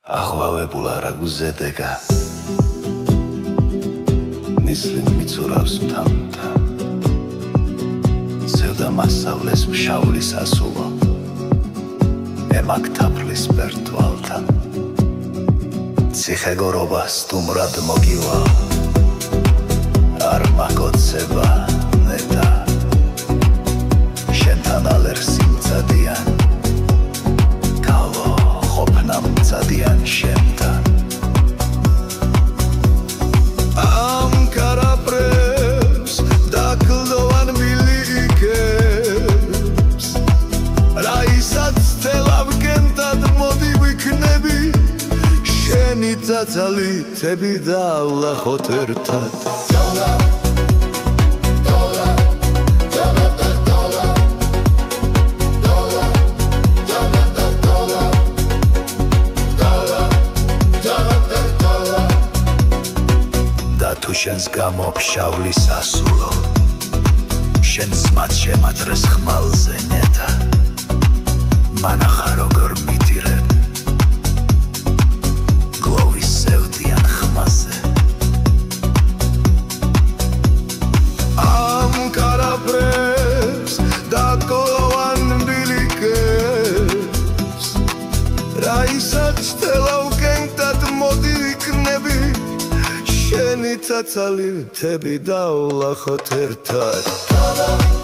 აღვავებულა რა გუზედეგა ნისლი მიცურავს მთა ცევდა მასავლეს მშავლის ასულო ემაკ თაფლის ბერთვალთან ციხეგორობა სტუმრად მოგივა არ მაგოცება ნეტა შენთან ალერსი მწადიან კალო ყოფნა მწადიან შენთან ამ კარაპრებს დაკლდოვან მილიკებს რაისაც თელავკენტად მოდი ვიქნები შენი წაწალი თები დავლახოთ ერთად თუ შენს გამო ფშავლის ასულო შენს მათ შემაძრეს ხმალზე ნეტა მანახა როგორ მიდირებ გლოვის სევდიან ხმაზე ამ კარაპრებს და კოლოვან მბილიკებს რაისაც თელავკენტად მოდი ვიქნები შენი წაწალი თები დავლახოთ ერთად